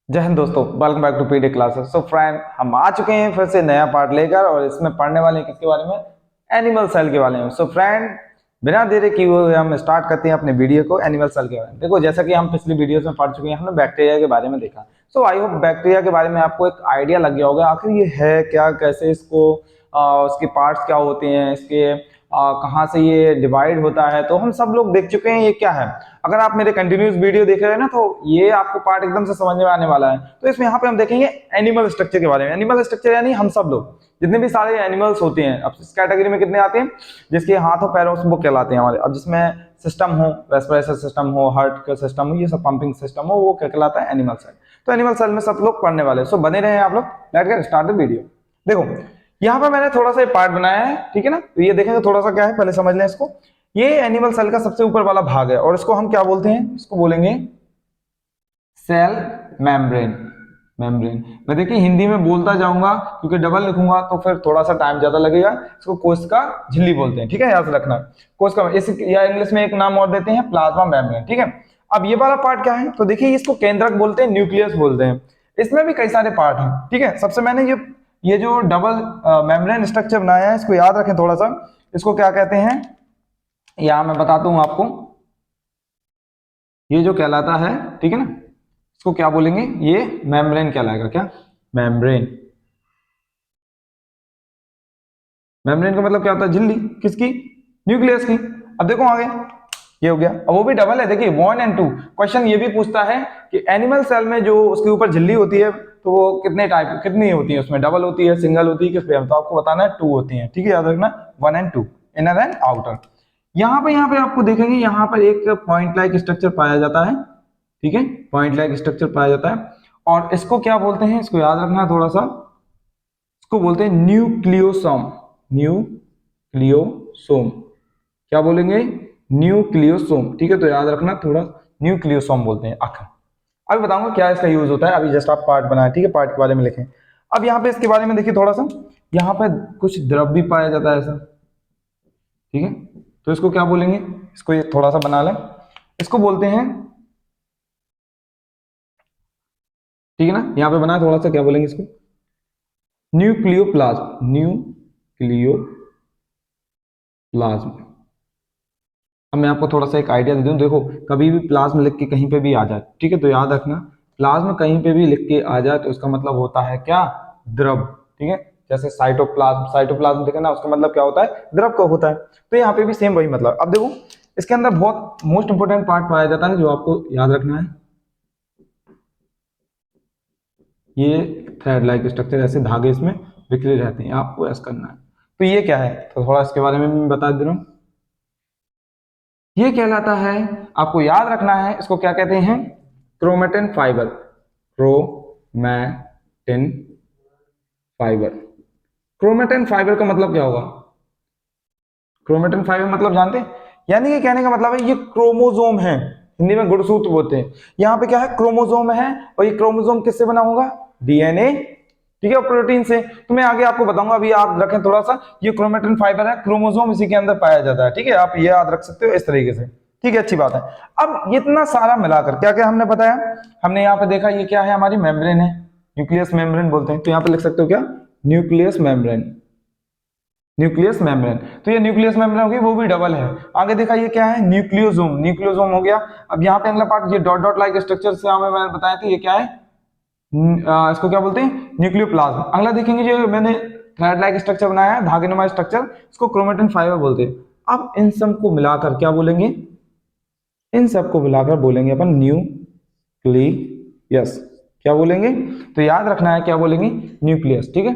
जय हिंद दोस्तों, welcome back to PD classes. So friend, हम आ चुके हैं फिर से नया पार्ट लेकर और इसमें पढ़ने वाले हैं किसके बारे में? एनिमल सेल के बारे में। सो फ्रेंड, बिना देरी किए हुए हम स्टार्ट करते हैं अपने वीडियो को एनिमल सेल के बारे में। देखो, जैसा कि हम पिछली वीडियोस में पढ़ चुके हैं, हमने बैक्टीरिया के बारे में देखा। सो आई होप बैक्टीरिया के बारे में आपको एक आइडिया लग गया होगा आखिर ये है क्या, कैसे इसको उसके पार्ट्स क्या होते हैं, इसके कहाँ से ये डिवाइड होता है, तो हम सब लोग देख चुके हैं ये क्या है। अगर आप मेरे कंटिन्यूस वीडियो देख रहे हैं ना, तो ये आपको पार्ट एकदम से समझ में आने वाला है। तो इसमें यहाँ पे हम देखेंगे एनिमल स्ट्रक्चर के बारे में। एनिमल स्ट्रक्चर यानी हम सब लोग जितने भी सारे एनिमल्स होते हैं, अब इस कैटेगरी में कितने आते हैं? जिसके हाथों पैरों से वो कहलाते हैं हमारे। अब जिसमें सिस्टम हो, रेस्पिरेटरी सिस्टम हो, हार्ट का सिस्टम हो, ये सब पंपिंग सिस्टम हो, वो क्या कहलाता है? Animal cell. तो एनिमल सेल में सब लोग पढ़ने वाले, सो बने रहे आप लोग। Let's get start the video. देखो, यहाँ पर मैंने थोड़ा सा पार्ट बनाया है, ठीक है ना? तो ये देखेंगे थोड़ा सा क्या है, पहले समझ लें इसको। ये एनिमल सेल का सबसे ऊपर वाला भाग है और इसको हम क्या बोलते हैं? इसको बोलेंगे सेल मेम्ब्रेन। मेम्ब्रेन मैं देखिए हिंदी में बोलता जाऊंगा क्योंकि डबल लिखूंगा तो फिर थोड़ा सा टाइम ज्यादा लगेगा। इसको कोशिका झिल्ली बोलते हैं, ठीक है? याद रखना। कोशिका, इस या इंग्लिश में एक नाम और देते हैं, प्लाज्मा मेम्ब्रेन, ठीक है? अब ये वाला पार्ट क्या है? तो देखिए, इसको केंद्रक बोलते हैं, न्यूक्लियस बोलते हैं। इसमें भी कई सारे पार्ट हैं, ठीक है? सबसे मैंने ये जो डबल मेम्ब्रेन स्ट्रक्चर बनाया है, इसको याद रखें थोड़ा सा। इसको क्या कहते हैं, यहां मैं बताता हूं आपको। ये जो कहलाता है, ठीक है ना, इसको क्या बोलेंगे? ये मेम्ब्रेन कहलाएगा। क्या? मेम्ब्रेन। मेम्ब्रेन का मतलब क्या होता है? झिल्ली। किसकी? न्यूक्लियस की। अब देखो आगे, ये हो गया। अब वो भी डबल है, देखिए 1 और 2। क्वेश्चन ये भी पूछता है कि एनिमल सेल में जो उसके ऊपर झिल्ली होती है, तो वो कितनी होती है? उसमें डबल होती है, सिंगल होती है, किस पे? तो आपको बताना है 2 होती है, ठीक है? याद रखना 1 और 2, इनर एंड आउटर। यहाँ पे आपको देखेंगे, यहाँ पर एक पॉइंट लाइक स्ट्रक्चर पाया जाता है, ठीक है? पॉइंट लाइक स्ट्रक्चर पाया जाता है और इसको क्या बोलते हैं? इसको याद रखना थोड़ा सा। इसको बोलते हैं न्यूक्लियोसोम। न्यूक्लियोसोम। क्या बोलेंगे? न्यूक्लियोसोम, ठीक है? तो याद रखना थोड़ा, न्यूक्लियोसोम बोलते हैं आखिर। अभी बताऊंगा क्या इसका यूज होता है। अभी जस्ट आप पार्ट बनाए, ठीक है? पार्ट के बारे में लिखें। अब यहाँ पे इसके बारे में देखिए थोड़ा सा। यहाँ पे कुछ द्रव भी पाया जाता है ऐसा, ठीक है? तो इसको क्या बोलेंगे? इसको ये थोड़ा सा बना लें। इसको बोलते हैं, ठीक है ना? यहाँ पे बना थोड़ा सा, क्या बोलेंगे इसको? न्यूक्लियोप्लाज्म। न्यूक्लियोप्लाज्म। अब मैं आपको थोड़ा सा एक आइडिया दे दूं। देखो, कभी भी प्लाज्म लिख के कहीं पे भी आ जाए, ठीक है? तो याद रखना, प्लाज्म कहीं पे भी लिख के आ जाए तो इसका मतलब होता है क्या? द्रव, ठीक है? जैसे साइटोप्लाज्म, साइटोप्लाज्म देखा ना, उसका मतलब क्या होता है? द्रव का होता है। तो यहाँ पे भी सेम वही मतलब। अब देखो, इसके अंदर बहुत मोस्ट इंपोर्टेंट पार्ट पाया जाता है जो आपको याद रखना है। ये थ्रेड लाइक स्ट्रक्चर, ऐसे धागे इसमें बिखरे रहते हैं, आपको ऐसा करना है। तो ये क्या है? तो थोड़ा इसके बारे में मैं बता दे रहा हूँ। ये कहलाता है, आपको याद रखना है, इसको क्या कहते हैं? Chromatin fibre. Chromatin fibre. Chromatin fibre का मतलब क्या होगा? क्रोमेटिन फाइबर मतलब जानते हैं? यानी ये कहने का मतलब है, ये क्रोमोजोम है, हिंदी में गुणसूत्र बोलते हैं। यहाँ पे क्या है? क्रोमोजोम है। और ये क्रोमोजोम किससे बना होगा? डीएनए, ठीक है? प्रोटीन से। तो मैं आगे आपको बताऊंगा, अभी आप रखें थोड़ा सा। ये क्रोमेटिन फाइबर है, क्रोमोजोम इसी के अंदर पाया जाता है, ठीक है? आप ये याद रख सकते हो इस तरीके से, ठीक है? अच्छी बात है। अब इतना सारा मिलाकर क्या क्या हमने बताया? हमने यहाँ पे देखा, ये क्या है? हमारी मेम्ब्रेन है, न्यूक्लियस मेम्ब्रेन बोलते हैं। तो यहाँ पे लिख सकते हो क्या? Nucleus membrane. Nucleus membrane. तो ये न्यूक्लियस मेम्ब्रेन होगी, वो भी डबल है। आगे देखा, ये क्या है? न्यूक्लियोसोम। न्यूक्लियोसोम हो गया। अब यहाँ पे अगला पार्ट, ये डॉट डॉट लाइक स्ट्रक्चर से हमें मैंने बताया था, ये क्या है? इसको क्या बोलते हैं? न्यूक्लियोप्लाज्म। अगला देखेंगे, जो मैंने थ्रेड लाइक स्ट्रक्चर बनाया है, धागेनुमा स्ट्रक्चर, इसको क्रोमेटिन फाइबर बोलते हैं। अब इन सब को मिलाकर क्या बोलेंगे? इन सबको मिलाकर बोलेंगे अपन न्यूक्लियस। क्या बोलेंगे? तो याद रखना है, क्या बोलेंगे? न्यूक्लियस, ठीक है?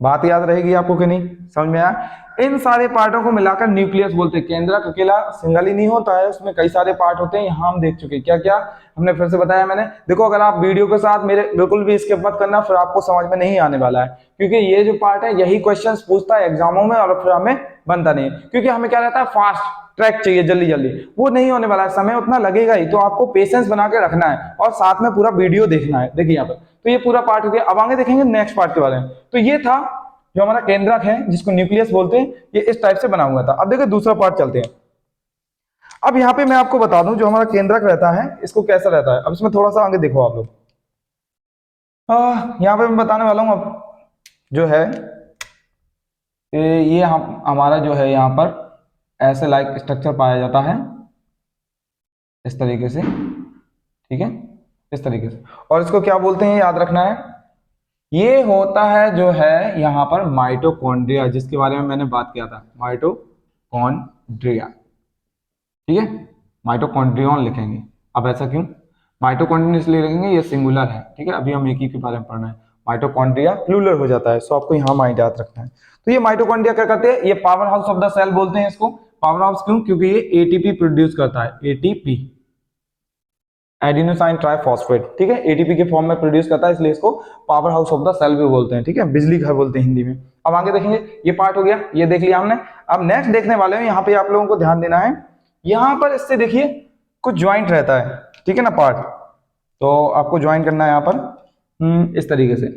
बात याद रहेगी आपको कि नहीं? समझ में आया? इन सारे पार्टों को मिलाकर न्यूक्लियस बोलते हैं। केंद्रक अकेला सिंगल ही नहीं होता है, उसमें कई सारे पार्ट होते हैं। यहाँ हम देख चुके हैं क्या क्या, हमने फिर से बताया मैंने। देखो, अगर आप वीडियो के साथ मेरे बिल्कुल भी स्किप मत करना, फिर आपको समझ में नहीं आने वाला है। क्योंकि ये जो पार्ट है, यही क्वेश्चन पूछता है एग्जामों में और फिर हमें बनता नहीं। क्योंकि हमें क्या रहता है? फास्ट ट्रैक चाहिए, जल्दी जल्दी। वो नहीं होने वाला है, समय उतना लगेगा ही। तो आपको पेशेंस बना के रखना है और साथ में पूरा वीडियो देखना है। देखिए यहाँ पर, तो ये पूरा पार्ट हो गया। अब आगे देखेंगे नेक्स्ट पार्ट के बारे में। तो ये था जो हमारा केंद्रक है, जिसको न्यूक्लियस बोलते हैं। ये इस टाइप से बना हुआ था। अब देखिए दूसरा पार्ट चलते हैं। अब यहाँ पे मैं आपको बता दूं जो हमारा केंद्रक रहता है इसको कैसा रहता है। अब इसमें थोड़ा सा आगे देखो आप लोग, यहाँ पे मैं बताने वाला हूँ अब जो है ये हमारा जो है यहाँ पर ऐसे लाइक स्ट्रक्चर पाया जाता है इस तरीके से, ठीक है, इस तरीके से। और इसको क्या बोलते हैं याद रखना है, ये होता है जो है यहाँ पर माइटोकॉन्ड्रिया, जिसके बारे में मैंने बात किया था, माइटोकॉन्ड्रिया, ठीक है, माइटोकॉन्ड्रियन लिखेंगे। अब ऐसा क्यों, माइटोकॉन्ड्रियन इसलिए लिखेंगे ये सिंगुलर है, ठीक है, अभी हम एक ही के बारे में पढ़ना है। माइटोकॉन्ड्रिया प्लूरल हो जाता है, सो आपको यहाँ माइंड याद रखना है। तो ये माइटोकॉन्ड्रिया क्या करते हैं, ये power house of the cell बोलते हैं इसको। पावर हाउस क्यों, क्योंकि ये एटीपी प्रोड्यूस करता है, एटीपी, एडिनोसाइन ट्राइफॉस्फेट, ठीक है, एटीपी के फॉर्म में प्रोड्यूस करता है, इसलिए इसको power house of the cell भी बोलते हैं, ठीक है, बिजली घर बोलते हैं हिंदी में। अब आगे देखेंगे, ये पार्ट हो गया, ये देख लिया हमने। अब नेक्स्ट देखने वाले हैं, यहाँ पे आप लोगों को ध्यान देना है, यहाँ पर इससे देखिए कुछ ज्वाइंट रहता है, ठीक है ना, पार्ट, तो आपको ज्वाइन करना है यहाँ पर इस तरीके से,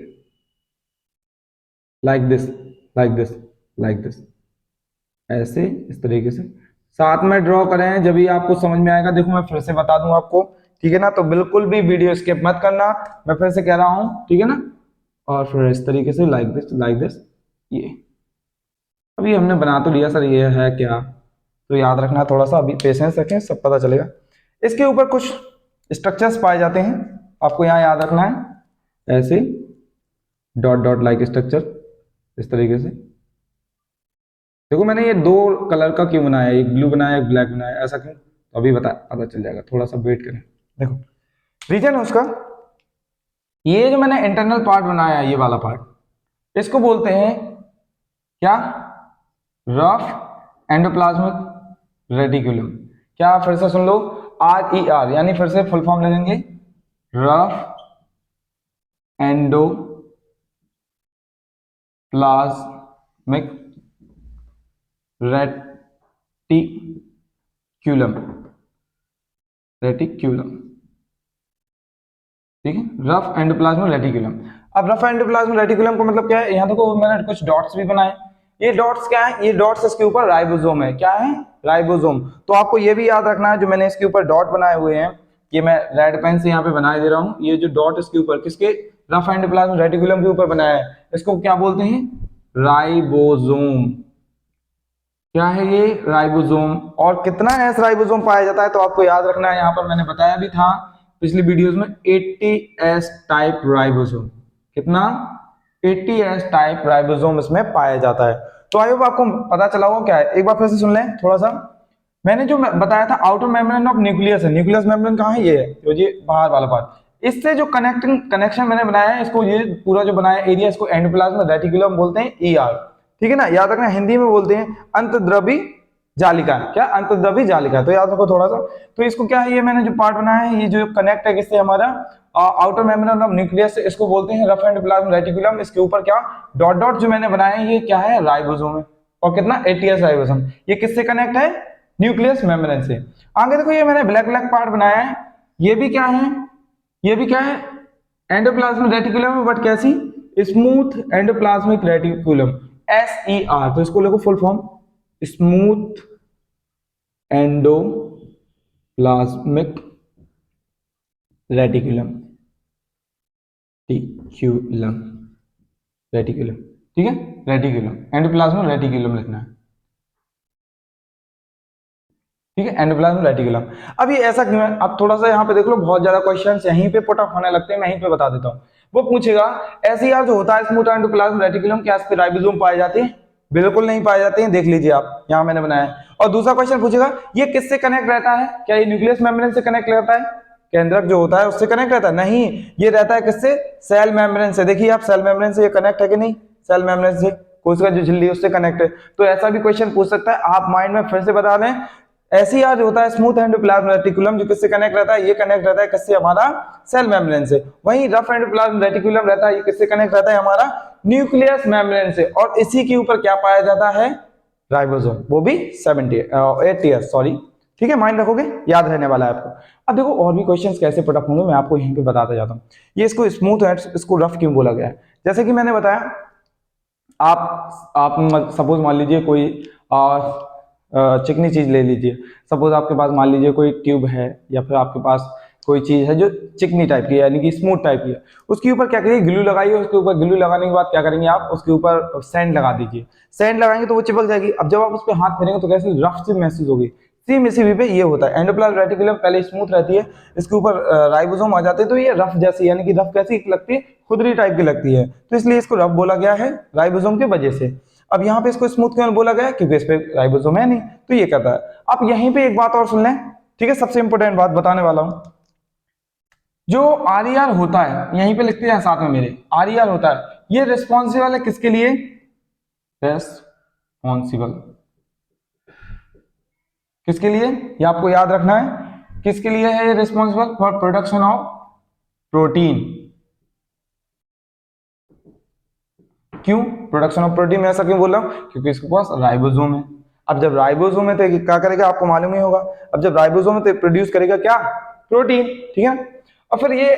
like this, like this, like this, ऐसे इस तरीके से साथ में ड्रॉ करें, जब भी आपको समझ में आएगा। देखो मैं फिर से बता दूं आपको, ठीक है ना, तो बिल्कुल भी वीडियो स्किप मत करना, मैं फिर से कह रहा हूं, ठीक है ना। और फिर इस तरीके से लाइक दिस, लाइक दिस, ये अभी हमने बना तो लिया सर, ये है क्या, तो याद रखना थोड़ा सा, अभी पेशेंस रखें, सब पता चलेगा। इसके ऊपर कुछ स्ट्रक्चर्स पाए जाते हैं, आपको यहाँ याद रखना है, ऐसे डॉट डॉट लाइक स्ट्रक्चर, इस तरीके से। देखो मैंने ये दो कलर का क्यों बनाया, एक ब्लू बनाया एक ब्लैक बनाया, ऐसा क्यों, तो अभी पता चल जाएगा, थोड़ा सा वेट करें। देखो रीजन है उसका, ये जो मैंने इंटरनल पार्ट बनाया है, ये वाला पार्ट, इसको बोलते हैं क्या, रफ एंडोप्लाज्मिक रेटिकुलम। क्या, फिर से सुन लो, RER, यानी फिर से फुल फॉर्म ले लेंगे, रफ एंडोप्लाज्मिक रेटिक्यूलम, रेटिक्यूलम, ठीक है, रफ एंडोप्लाज्मिक रेटिकुलम। अब रफ एंडोप्लाज्मिक रेटिकुलम का मतलब क्या है, यहाँ देखो मैंने कुछ डॉट्स भी बनाए, ये डॉट्स क्या है, ये डॉट्स इसके ऊपर राइबोसोम है, क्या है, राइबोसोम। तो आपको ये भी याद रखना है, जो मैंने इसके ऊपर डॉट बनाए हुए हैं, ये मैं रेड पेन से यहाँ पे बना दे रहा हूँ, ये जो डॉट इसके ऊपर किसके, रफ एंडोप्लाज्मिक रेटिकुलम के ऊपर बनाया है, इसको क्या बोलते हैं, राइबोसोम। क्या है ये, राइबोसोम। और कितना एस राइबोसोम पाया जाता है, तो आपको याद रखना है, यहाँ पर मैंने बताया भी था पिछली वीडियोस में, 80S टाइप राइबोसोम, कितना, 80S टाइप राइबोसोम इसमें पाया जाता है। तो आई होप आपको पता चला होगा क्या है, एक बार फिर से सुन लें थोड़ा सा। मैंने जो बताया था आउटर मेम्ब्रेन ऑफ न्यूक्लियस है, न्यूक्लियस मेम्ब्रेन कहाँ है, ये है, तो ये बाहर वाला पार्ट, इससे जो कनेक्शन मैंने बनाया है, इसको ये पूरा जो बनाया एरिया, इसको एंडोप्लाज्मिक रेटिकुलम बोलते हैं, ER, ठीक है ना। याद रखना हिंदी में बोलते हैं अंतर्द्रवी जालिका, क्या, अंतर्द्रवी जालिका, तो याद रखो थोड़ा सा। तो इसको क्या है, ये मैंने जो पार्ट बनाया है, ये जो कनेक्ट है किससे, हमारा आउटर मेम्ब्रेन ऑफ न्यूक्लियस, इसको बोलते हैं रफ एंडोप्लाज्मिक रेटिकुलम। इसके ऊपर क्या डॉट डॉट जो मैंने बनाया है, ये क्या है, राइबोसोम है, और कितना, 80S राइबोसोम। ये किससे कनेक्ट है, न्यूक्लियस मेम्ब्रेन से। आगे देखो ये मैंने ब्लैक ब्लैक पार्ट बनाया है, ये भी क्या है, ये भी क्या है, एंडोप्लाज्मिक रेटिकुलम, बट कैसी, स्मूथ एंडोप्लाज्मिक रेटिकुलम, SER। तो इसको लिखो full form, smooth endoplasmic reticulum, टिक्यूलम, रेटिकुलम, ठीक है, रेटिकुलम, एंडोप्लाज्मिक रेटिकुलम लिखना है, ठीक है, एंडोप्लाज्मिक रेटिकुलम। अब ये ऐसा क्यों है, अब थोड़ा सा यहाँ पे देख लो, बहुत ज्यादा क्वेश्चंस यहीं पे पुट अप होने लगते हैं, मैं यहीं पे बता देता हूँ। वो पूछेगा SER जो होता है, स्मूथ एंडोप्लाज्मिक रेटिकुलम, क्या इस पे राइबोसोम पाए जाते हैं, बिल्कुल नहीं पाए जाते हैं, देख लीजिए आप, यहाँ मैंने बनाया है। और दूसरा क्वेश्चन पूछेगा ये किससे कनेक्ट रहता है, क्या ये न्यूक्लियस मेम्ब्रेन से कनेक्ट रहता है, केंद्रक जो होता है उससे कनेक्ट रहता है, नहीं, ये रहता है किससे, सेल मेम्ब्रेन से। देखिए आप, सेल मेम्ब्रेन से ये कनेक्ट है कि नहीं, सेल मेम्ब्रेन से, कोशिका जो झिल्ली उससे कनेक्ट है। तो ऐसा भी क्वेश्चन पूछ सकता है, आप माइंड में फिर से बता दें, SER जो होता है स्मूथ एंडोप्लाज्मिक रेटिकुलम, जो किससे कनेक्ट रहता है, ये कनेक्ट रहता है किससे, हमारा सेल मेम्ब्रेन से। वहीं रफ एंडोप्लाज्मिक रेटिकुलम रहता है, ये किससे कनेक्ट रहता है, हमारा न्यूक्लियस मेम्ब्रेन से। और इसी के ऊपर क्या पाया जाता है, राइबोसोम, वो भी 80S, सॉरी, ठीक है, माइंड रखोगे, याद रहने वाला है आपको। अब देखो और भी क्वेश्चंस कैसे पुट अप होंगे, मैं आपको यहीं पे बताता जाता हूँ। ये इसको स्मूथ है, इसको रफ क्यों बोला गया है, जैसे कि मैंने बताया, आप सपोज मान लीजिए कोई चिकनी चीज ले लीजिए। सपोज आपके पास मान लीजिए कोई ट्यूब है या फिर आपके पास कोई चीज है जो चिकनी टाइप की है यानी कि स्मूथ टाइप की है, उसके ऊपर क्या करिए, ग्लू लगाइए। उसके ऊपर ग्लू लगाने के बाद क्या करेंगे आप, उसके ऊपर सैंड लगा दीजिए। सैंड लगाएंगे तो वो चिपक जाएगी। अब जब आप उस पर हाथ फेरेंगे तो कैसे रफ सी महसूस होगी। सेम इसी वे पे ये होता है। एंडोप्लाज्म रेटिकुलम पहले स्मूथ रहती है, इसके ऊपर राइबोसोम आ जाते हैं तो ये रफ जैसी यानी कि रफ कैसी लगती है, खुदरी टाइप की लगती है, तो इसलिए इसको रफ बोला गया है राइबोसोम की वजह से। अब यहाँ पे इसको स्मूथ क्यों बोला गया, क्योंकि इस पे राइबोसोम है नहीं, तो ये कहता है। अब यहीं पे एक बात और सुन लें, ठीक है, सबसे इंपॉर्टेंट बात बताने वाला हूं। जो आरईआर होता है, यहीं पे लिखते हैं साथ में मेरे, आरईआर होता है, ये रिस्पॉन्सिबल है किसके लिए, रेस्पॉन्सिबल किसके लिए, ये आपको याद रखना है, किसके लिए है ये responsible, for production of protein. क्यों प्रोडक्शन ऑफ प्रोटीन में ऐसा क्यों बोल रहा हूं, क्योंकि इसके पास राइबोसोम है। अब जब राइबोसोम है तो क्या करेगा आपको मालूम ही होगा। अब जब राइबोसोम है तो प्रोड्यूस करेगा क्या, प्रोटीन, ठीक है। और फिर ये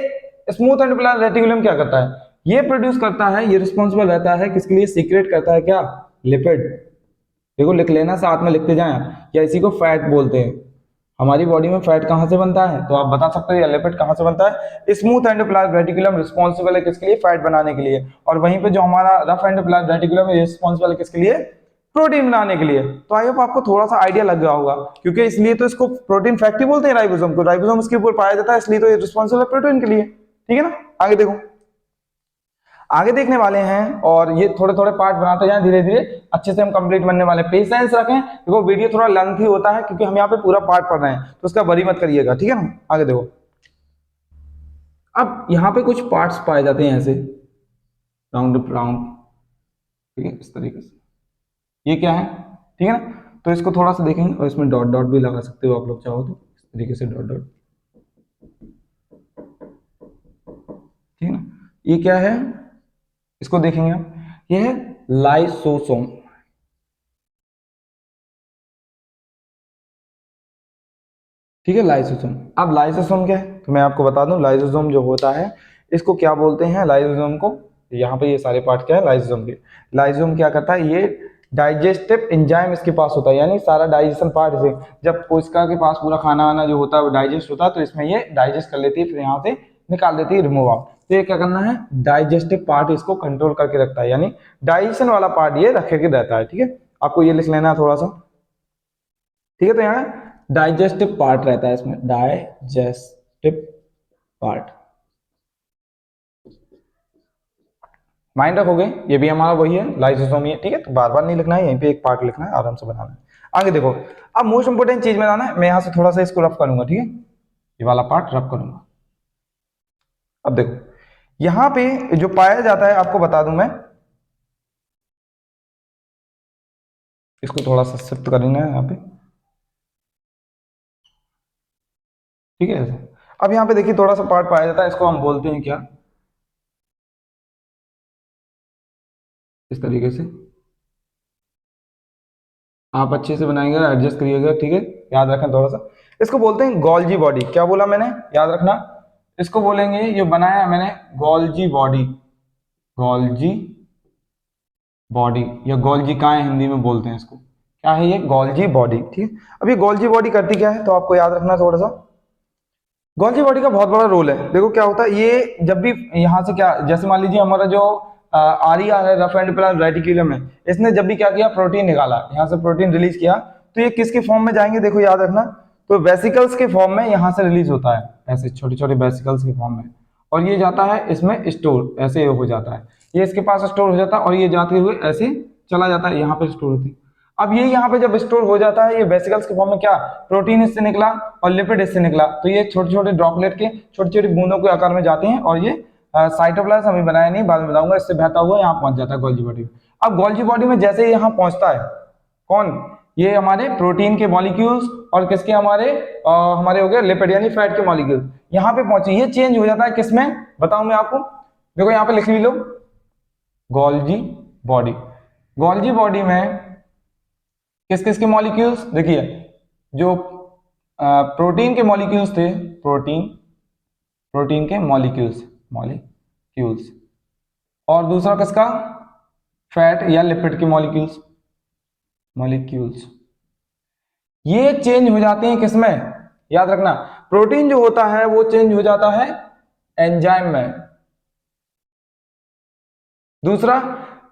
स्मूथ एंडोप्लाज्म रेटिकुलम क्या करता है, ये प्रोड्यूस करता है, ये रिस्पॉन्सिबल रहता है किसके लिए, सीक्रेट करता है क्या, लिपिड। देखो लिख लेना, साथ में लिखते जाएं, या इसी को फैट बोलते हैं। हमारी बॉडी में फैट कहां से बनता है, तो आप बता सकते हो, या लिपिड कहां से बनता है, स्मूथ एंडोप्लाज्म रेटिकुलम रिस्पॉन्सिबल है किसके लिए, फैट बनाने के लिए। और वहीं पे जो हमारा रफ एंडोप्लाज्म रेटिकुलम है रिस्पॉन्सिबल है किसके लिए, प्रोटीन बनाने के लिए। तो आई होप आपको थोड़ा सा आइडिया लग गया होगा, क्योंकि इसलिए तो इसको प्रोटीन फैक्ट्री बोलते हैं राइबोसोम को, राइबोसोम इसके ऊपर पाया जाता है, इसलिए तो ये रिस्पॉन्सिबल है प्रोटीन के लिए, ठीक है ना। आगे देखो, आगे देखने वाले हैं, और ये थोड़े थोड़े पार्ट बनाते जाएं, धीरे धीरे अच्छे से हम कंप्लीट बनने वाले। पेशेंस रखें, देखो वीडियो थोड़ा लेंथी होता है क्योंकि हम यहाँ पे पूरा पार्ट पढ़ रहे हैं, तो उसका बरी मत करिएगा, ठीक है ना। आगे देखो, अब यहाँ पे कुछ पार्ट्स पाए जाते हैं ऐसे राउंड राउंड, ठीक है, इस तरीके से, ये क्या है, ठीक है ना। तो इसको थोड़ा सा देखेंगे, और इसमें डॉट डॉट भी लगा सकते हो आप लोग चाहो तो, इस तरीके से डॉट डॉट, ठीक है ना। ये क्या है, इसको देखेंगे आप, ये है लाइसोसोम, ठीक है, लाइसोसोम। अब लाइसोसोम क्या है, तो मैं आपको बता दूं, लाइसोसोम जो होता है इसको क्या बोलते हैं, लाइसोसोम को, यहाँ पे ये सारे पार्ट क्या है लाइसोसोम के। लाइसोसोम क्या करता है, ये डाइजेस्टिव एंजाइम इसके पास होता है, यानी सारा डाइजेशन पार्ट से, जब कोशिका के पास पूरा खाना वाना जो होता है वो डाइजेस्ट होता है, तो इसमें ये डाइजेस्ट कर लेती है, फिर यहाँ से निकाल देती है, रिमूव आउट। तो ये क्या करना है, डाइजेस्टिव पार्ट इसको कंट्रोल करके रखता है, यानी डाइजेशन वाला पार्ट ये रखे के रहता है, ठीक है। आपको ये लिख लेना है थोड़ा सा, ठीक है। तो यहाँ डाइजेस्टिव पार्ट रहता है इसमें, डाइजेस्टिव पार्ट, माइंड रखोगे, ये भी हमारा वही है, लाइसोसोम ही है, ठीक है। तो बार बार नहीं लिखना है, यहीं पे एक पार्ट लिखना है, आराम से बनाना है। आगे देखो, अब मोस्ट इंपोर्टेंट चीज में जाना है, मैं यहाँ से थोड़ा सा इसको रफ करूंगा, ठीक है, ये वाला पार्ट रफ करूंगा। अब देखो, यहाँ पे जो पाया जाता है आपको बता दूं मैं, इसको थोड़ा सा शिफ्ट करना है यहाँ पे, ठीक है ऐसे। अब यहाँ पे देखिए थोड़ा सा पार्ट पाया जाता है, इसको हम बोलते हैं क्या, इस तरीके से आप अच्छे से बनाएंगे, एडजस्ट करिएगा, ठीक है। याद रखें थोड़ा सा, इसको बोलते हैं गोल्जी बॉडी। क्या बोला मैंने, याद रखना, इसको बोलेंगे, ये बनाया मैंने गोल्जी बॉडी, गोल्जी बॉडी, या गोल्जी काय हिंदी में बोलते हैं इसको, क्या है ये, गोल्जी बॉडी, ठीक है। अब ये गोल्जी बॉडी करती क्या है, तो आपको याद रखना थोड़ा सा, गोल्जी बॉडी का बहुत बड़ा रोल है। देखो क्या होता है, ये जब भी यहाँ से क्या, जैसे मान लीजिए हमारा जो आरईआर है, रफ एंडोप्लाज्म रेटिकुलम है, इसने जब भी क्या किया, प्रोटीन निकाला, यहाँ से प्रोटीन रिलीज किया, तो ये किसके फॉर्म में जाएंगे, देखो याद रखना, तो वेसिकल्स के फॉर्म में यहाँ से रिलीज होता है, ऐसे छोटे छोटे वेसिकल्स के फॉर्म में, और ये जाता है इसमें स्टोर, ऐसे हो जाता है, ये इसके पास स्टोर हो जाता है, और ये जाते हुए ऐसे चला जाता है, यहाँ पे स्टोर होती है। अब ये यहाँ पे जब स्टोर हो जाता है, ये वेसिकल्स के फॉर्म में, क्या प्रोटीन इससे निकला और लिपिड इससे निकला, तो ये छोटे छोटे ड्रॉपलेट के छोटी छोटी बूंदों के आकार में जाते हैं, और ये साइटोप्लाज्म अभी बनाया नहीं, बाद में बताऊंगा, इससे बहता हुआ यहाँ पहुंच जाता है गोल्जी बॉडी में। अब गोल्जी बॉडी में जैसे यहाँ पहुंचता है, कौन, ये हमारे प्रोटीन के मॉलिक्यूल्स, और किसके, हमारे हो गए लिपिड यानी फैट के मॉलिक्यूल, यहाँ पे पहुंचे, ये चेंज हो जाता है किसमें, बताऊं मैं आपको, देखो यहाँ पे लिख ली लो, गोल्जी बॉडी, गोल्जी बॉडी में किस किस के मॉलिक्यूल्स, देखिए जो प्रोटीन के मॉलिक्यूल्स थे, प्रोटीन प्रोटीन के मॉलिक्यूल्स, मॉलिक्यूल्स, और दूसरा किसका, फैट या लिपिड के मॉलिक्यूल्स, मॉलिक्यूल्स, ये चेंज हो जाते हैं किसमें, याद रखना, प्रोटीन जो होता है वो चेंज हो जाता है एंजाइम में। दूसरा,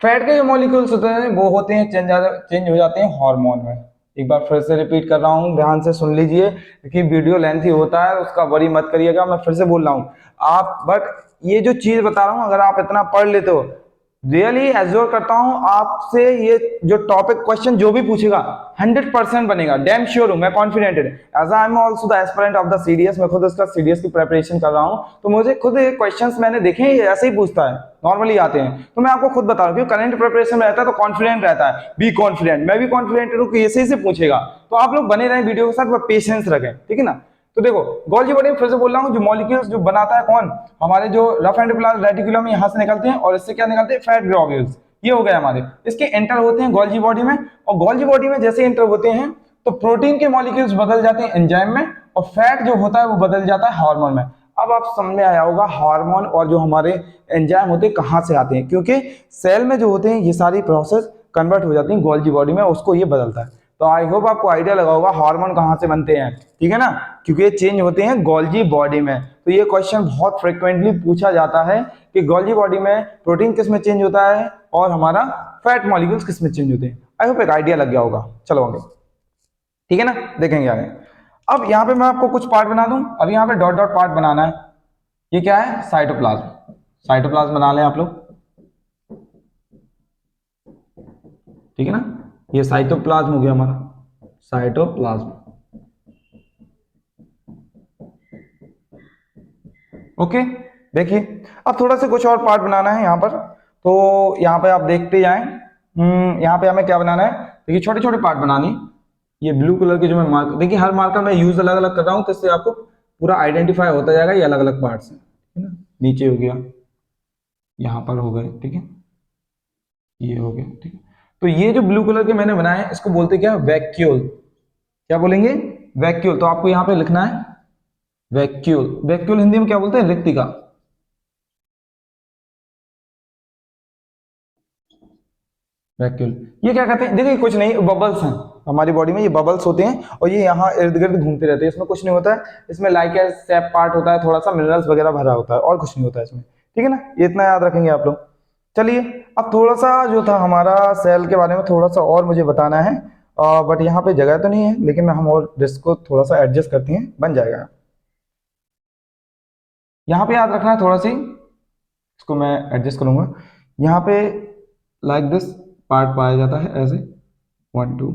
फैट के जो मॉलिक्यूल्स होते हैं वो होते हैं चेंज हो जाते हैं हार्मोन में। एक बार फिर से रिपीट कर रहा हूं, ध्यान से सुन लीजिए क्योंकि वीडियो लेंथी होता है, उसका वरी मत करिएगा, मैं फिर से बोल रहा हूं आप, बट ये जो चीज बता रहा हूं अगर आप इतना पढ़ लेते हो, रियली एज्योर करता हूं आपसे, ये जो टॉपिक क्वेश्चन जो भी पूछेगा 100% बनेगा, डैम श्योर हूं मैं, confidented. As I am also the aspirant of the CDS, मैं खुद इसका सीडीएस की प्रिपरेशन कर रहा हूं, तो मुझे खुद ये क्वेश्चंस मैंने देखे हैं, ये ऐसे ही पूछता है, नॉर्मली आते हैं, तो मैं आपको खुद बता रहा हूं, करंट प्रिपरेशन में रहता है तो कॉन्फिडेंट रहता है, बी कॉन्फिडेंट, मैं भी कॉन्फिडेंट हूं कि ऐसे ही से पूछेगा, तो आप लोग बने रहें वीडियो के साथ, पेशेंस रखें, ठीक है ना। तो देखो, गोल्गी बॉडी में फिर से बोल रहा हूं, जो मॉलिक्यूल्स जो बनाता है कौन, हमारे जो रफ एंडोप्लाज्म रेटिकुलम यहां से निकलते हैं, और इससे क्या निकलते हैं, फैट ग्लोब्यूल्स, ये हो गए हमारे, इसके एंटर होते हैं गोल्गी बॉडी में, और गोल्गी बॉडी में जैसे एंटर होते हैं तो प्रोटीन के मॉलिक्यूल्स बदल जाते हैं एंजाइम में, और फैट जो होता है वो बदल जाता है हार्मोन में। अब आप समझ में आया होगा हार्मोन और जो हमारे एंजाइम होते हैं कहां से आते हैं, क्योंकि सेल में जो होते हैं ये सारी प्रोसेस कन्वर्ट हो जाती है गोल्गी बॉडी में, उसको ये बदलता है। तो आई होप आपको आइडिया लगा होगा हार्मोन कहां से बनते हैं, ठीक है ना, क्योंकि ये चेंज होते हैं गोल्गी बॉडी में। तो ये क्वेश्चन बहुत फ्रिक्वेंटली पूछा जाता है कि गोल्गी बॉडी में प्रोटीन किस में चेंज होता है और हमारा फैट मॉलिक्यूल्स किस में चेंज होते हैं। आई होप एक आइडिया लग गया होगा। चलो आगे, ठीक है ना, देखेंगे आगे। अब यहाँ पे मैं आपको कुछ पार्ट बना दूं, अब यहाँ पे डॉट डॉट पार्ट बनाना है, ये क्या है, साइटोप्लाज्म, साइटोप्लाज्म बना लें आप लोग, ठीक है ना, ये साइटोप्लाज्म हो गया हमारा, साइटोप्लाज्म, ओके। देखिए अब थोड़ा सा कुछ और पार्ट बनाना है यहाँ पर, तो यहाँ पे आप देखते जाएं, यहाँ पे हमें क्या बनाना है, देखिए छोटे छोटे पार्ट बनानी, ये ब्लू कलर के जो मैं मार्कर, देखिए हर मार्कर मैं यूज अलग अलग कर रहा हूँ, तो इससे आपको पूरा आइडेंटिफाई होता जाएगा ये अलग अलग पार्ट्स हैं, ठीक है ना, नीचे हो गया, यहाँ पर हो गए, ठीक है, ये हो गया, ठीक है। तो ये जो ब्लू कलर के मैंने बनाए हैं इसको बोलते क्या, वैक्यूल, क्या बोलेंगे, वैक्यूल। तो आपको यहाँ पे लिखना है वैक्यूल, वैक्यूल हिंदी में क्या बोलते हैं, रिक्तिका, वैक्यूल। ये क्या कहते हैं, देखिए कुछ नहीं, बबल्स हैं हमारी बॉडी में, ये बबल्स होते हैं और ये यहाँ इर्द गिर्द घूमते रहते हैं, इसमें कुछ नहीं होता है, इसमें लाइक सेप पार्ट होता है, थोड़ा सा मिनरल्स वगैरह भरा होता है, और कुछ नहीं होता है इसमें, ठीक है ना, ये इतना याद रखेंगे आप लोग। चलिए अब थोड़ा सा जो था हमारा सेल के बारे में थोड़ा सा और मुझे बताना है, बट यहाँ पे जगह तो नहीं है, लेकिन मैं हम और डिस्क को थोड़ा सा एडजस्ट करते हैं, बन जाएगा। यहाँ पे याद रखना है थोड़ा सी, इसको मैं एडजस्ट करूंगा, यहाँ पे लाइक दिस पार्ट पाया जाता है ऐसे, 1 2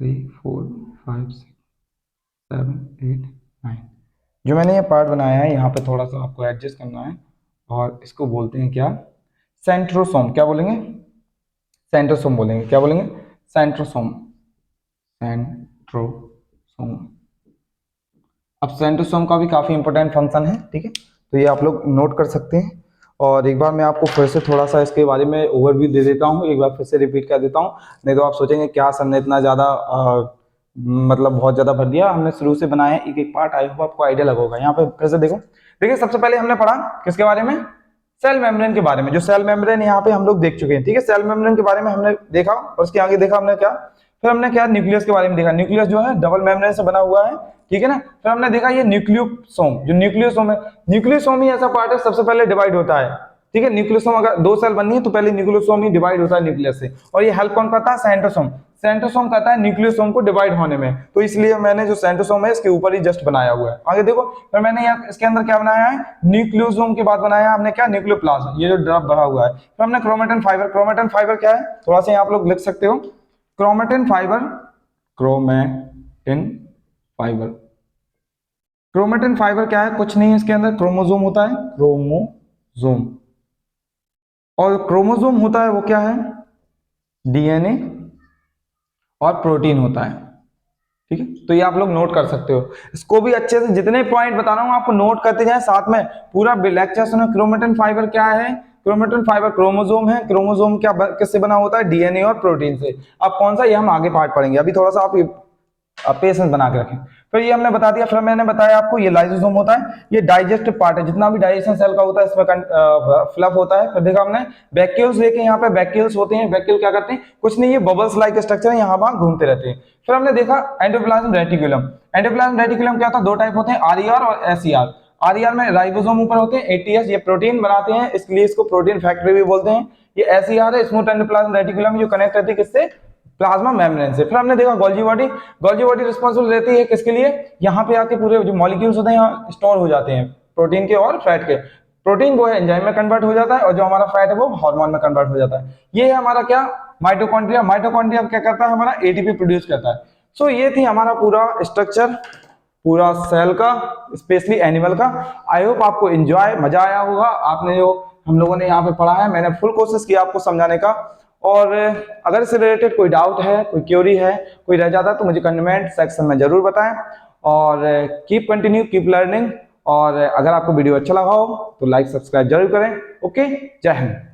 3 4 5 6 7 8 9, जो मैंने ये पार्ट बनाया है यहाँ पे थोड़ा सा आपको एडजस्ट करना है, और इसको बोलते हैं क्या, सेंट्रोसोम, क्या बोलेंगे, सेंट्रोसोम बोलेंगे, क्या बोलेंगे, सेंट्रोसोम, सेंट्रोसोम। अब सेंट्रोसोम का भी काफी इंपॉर्टेंट फंक्शन है, ठीक है, तो ये आप लोग नोट कर सकते हैं। और एक बार मैं आपको फिर से थोड़ा सा इसके बारे में ओवरव्यू दे देता हूँ, एक बार फिर से रिपीट कर देता हूँ, नहीं तो आप सोचेंगे क्या सर ने इतना ज्यादा मतलब बहुत ज्यादा भर दिया, हमने शुरू से बनाया है एक एक पार्ट, आई होप आपको आइडिया लगा होगा। यहाँ पे फिर से देखो, देखिए सबसे पहले हमने पढ़ा किसके बारे में, सेल मेम्ब्रेन के बारे में, जो सेल मेम्ब्रेन यहाँ पे हम लोग देख चुके हैं, ठीक है, सेल मेम्ब्रेन के बारे में हमने देखा, और उसके आगे देखा हमने क्या, फिर हमने क्या, न्यूक्लियस के बारे में देखा, न्यूक्लियस जो है डबल मेम्ब्रेन से बना हुआ है, ठीक है ना, फिर हमने देखा ये न्यूक्लियोसोम, जो न्यूक्लियोसोम है, न्यूक्लियोसोम ही ऐसा पार्ट है सबसे पहले डिवाइड होता है, ठीक है, न्यूक्लियोसोम अगर दो सेल बननी है तो पहले न्यूक्लियोसोम ही डिवाइड होता है न्यूक्लियस से, और ये हेल्प कौन करता है, सेंट्रोसोम, सेंट्रोसोम कहता है न्यूक्लियोसोम को डिवाइड होने में, तो इसलिए मैंने जो सेंट्रोसोम है इसके ऊपर ही जस्ट बनाया हुआ है। आगे देखो, फिर मैंने यहाँ इसके अंदर क्या बनाया है, न्यूक्लियोसोम के बाद बनाया हमने क्या, न्यूक्लियोप्लाज्म, ये जो ड्रॉप भरा हुआ है, फिर हमने क्रोमेटिन फाइबर, क्रोमेटिन फाइबर क्या है, थोड़ा सा आप लोग लिख सकते हो, chromatin fibre, chromatin fibre, chromatin fibre क्या है, कुछ नहीं है, इसके अंदर क्रोमोसोम होता है, क्रोमोसोम, और क्रोमोसोम होता है वो क्या है, डीएनए और प्रोटीन होता है, ठीक है, तो ये आप लोग नोट कर सकते हो, इसको भी अच्छे से, जितने पॉइंट बता रहा हूं आपको नोट करते जाएं, साथ में पूरा लेक्चर सुनो। क्रोमेटिन फाइबर क्या है, क्रोमेटिन फाइबर क्रोमोसोम है, क्रोमोसोम क्या किससे बना होता है, डीएनए और प्रोटीन से। अब कौन सा, ये हम आगे पार्ट पढ़ेंगे, अभी थोड़ा सा आप पेशेंस बना के रखें। फिर ये हमने बता दिया, फिर मैंने बताया आपको ये लाइसोसोम होता है, ये डाइजेस्टिव पार्ट है, जितना भी डाइजेशन सेल का होता है इसमें फ्लफ होता है। फिर देखा हमने वैक्यूल्स देखे, यहाँ पे वैक्यूल्स होते हैं। वैक्यूल क्या करते हैं, कुछ नहीं, ये बबल्स लाइक स्ट्रक्चर है, यहाँ वहां घूमते रहते हैं। फिर हमने देखा एंडोप्लाज्म रेटिकुलम। एंडोप्लाज्म रेटिकुलम क्या होता है, दो टाइप होते हैं, आरईआर और एसईआर। आरईआर में राइबोसोम ऊपर होते हैं, एटीएस ये प्रोटीन बनाते हैं, इसलिए इसको प्रोटीन फैक्ट्री भी बोलते हैं। ये एसईआर है, स्मूथ एंडोप्लाज्म रेटिकुलम, जो कनेक्ट करती है किससे, प्लाज्मा मेम्ब्रेन से। फिर हमने देखा Golgi body. Golgi body responsible रहती है किसके लिए, यहाँ पे आके पूरे जो मॉलिक्यूल्स होते हैं यहाँ स्टोर हो जाते हैं, प्रोटीन के और फैट के। प्रोटीन वो है एंजाइम में कन्वर्ट हो जाता है, और जो हमारा फैट है वो हार्मोन में कन्वर्ट हो जाता है। ये है हमारा क्या, माइटोकॉन्ड्रिया। माइटोकॉन्ड्रिया क्या करता है, हमारा एटीपी प्रोड्यूस करता है। सो ये थी हमारा पूरा स्ट्रक्चर, पूरा सेल का, स्पेशली एनिमल का। आई होप आपको एंजॉय, मजा आया होगा। आपने जो हम लोगों ने यहाँ पे पढ़ा है, मैंने फुल कोशिश की आपको समझाने का। और अगर इससे रिलेटेड कोई डाउट है, कोई क्वेरी है, कोई रह जाता है, तो मुझे कमेंट सेक्शन में जरूर बताएं। और कीप कंटिन्यू, कीप लर्निंग। और अगर आपको वीडियो अच्छा लगा हो तो लाइक सब्सक्राइब जरूर करें। ओके, जय हिंद।